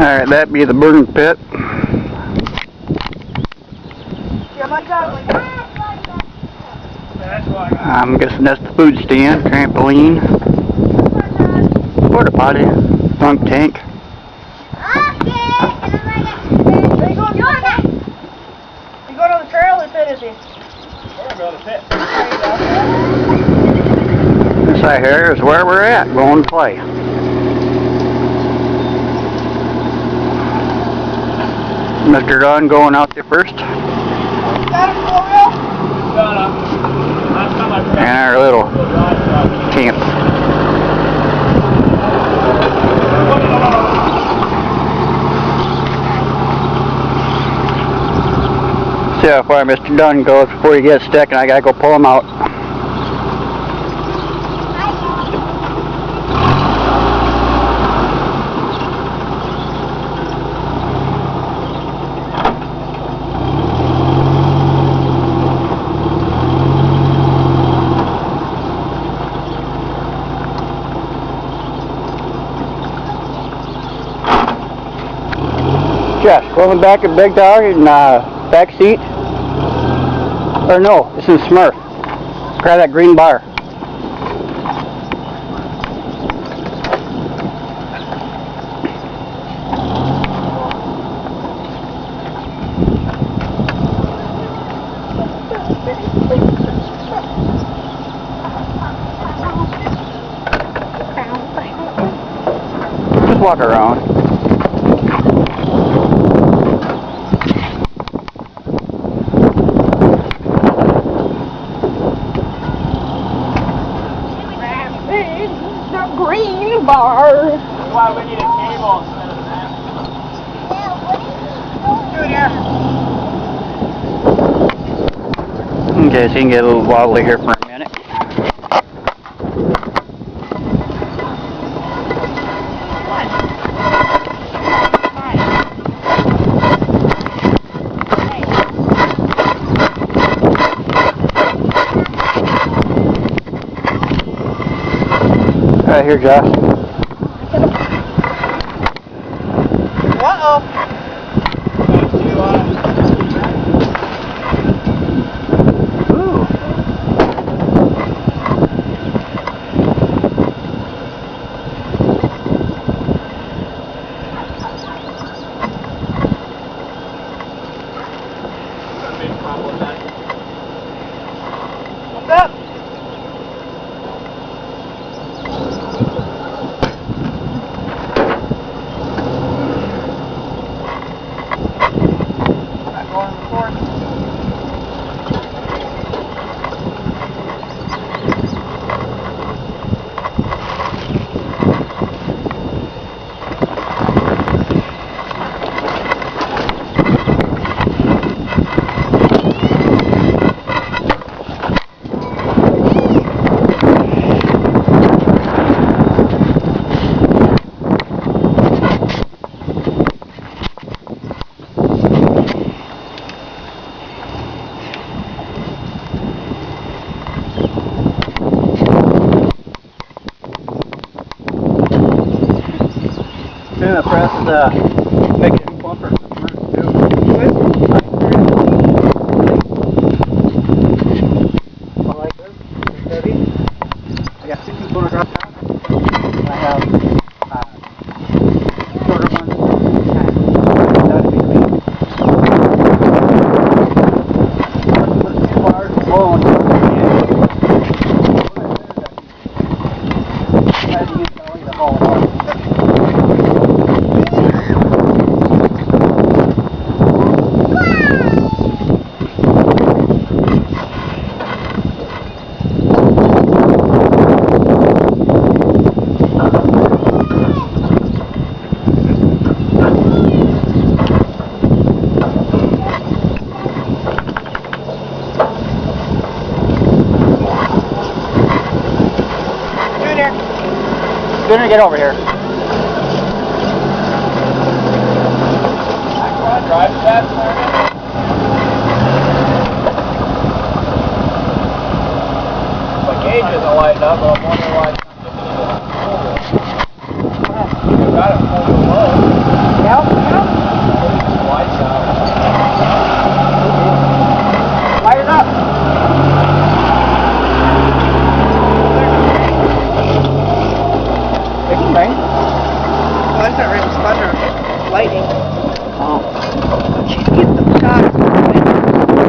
Alright, that'd be the burn pit. I'm guessing that's the food stand, trampoline, porta potty, bunk tank. You going on the trail or pit, is he? We're going to go to the pit. This right here is where we're at, going to play. Mr. Dunn going out there first. And our little camp. See how far Mr. Dunn goes before he gets stuck, and I gotta go pull him out. Josh, go in the back of Big Dog in back seat. Or no, this is Smurf. Grab that green bar. Just walk around. Green bar. That's why we need a cable instead of that. Okay, so you can get a little wobbly here for a minute. Right here, Josh. Uh-oh. Ooh. What's up? Yeah, press make it bumper. I like this. It's heavy. I got 15-footer drop down. I have shorter ones. That'd be clean. Bars blowing. Sooner get over here. Drive fast, my gauge isn't lighting up, but I'm wondering why it's not giving you the got it pulled low. Yeah, thunder, lightning. Oh. She's getting the shots.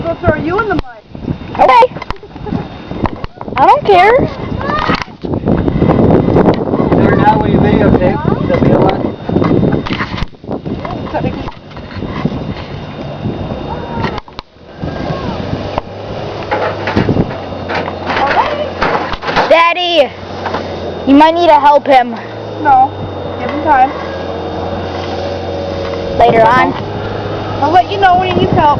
So throw you in the mud. Okay. I don't care. There now when you videotape, there'll be a lot. Daddy, you might need to help him No, give him time. later on. I'll let you know when he needs help.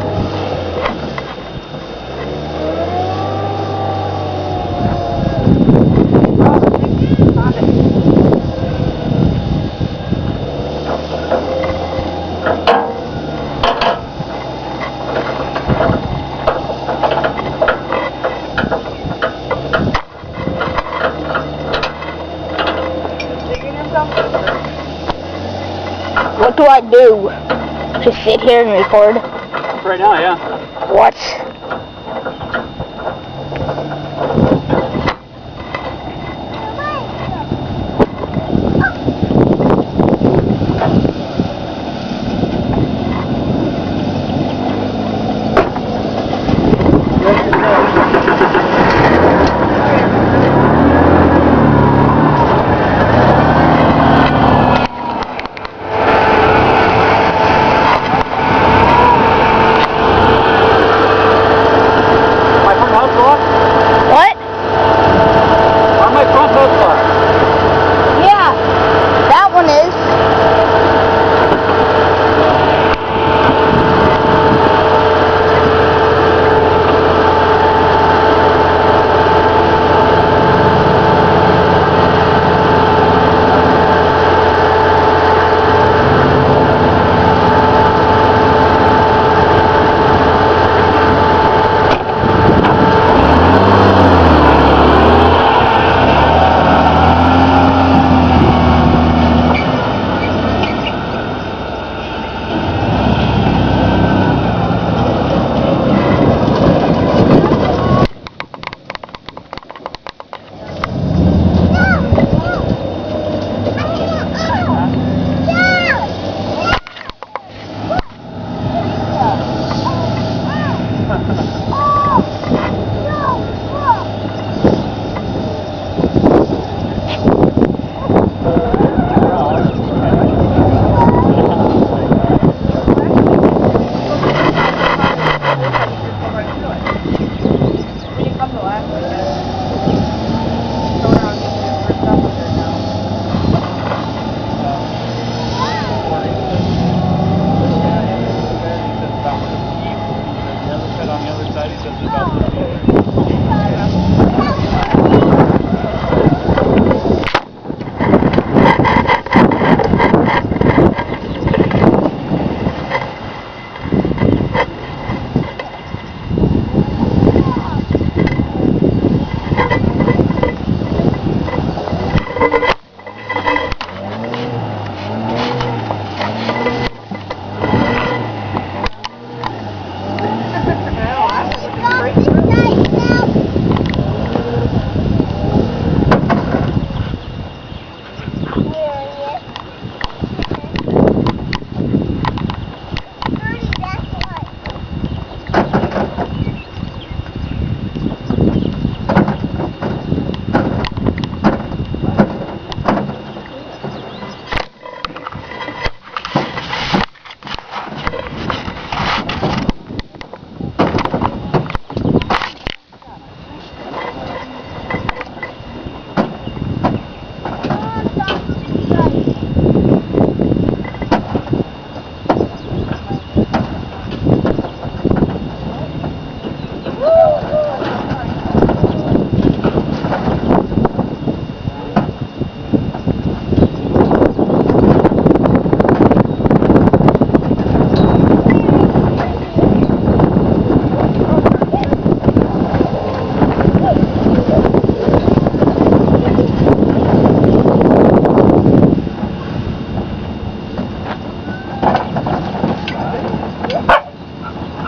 What do I do? Just sit here and record? Right now, yeah. What? What? On my front hook bar. Yeah, that one is.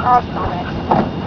Oh, stop it.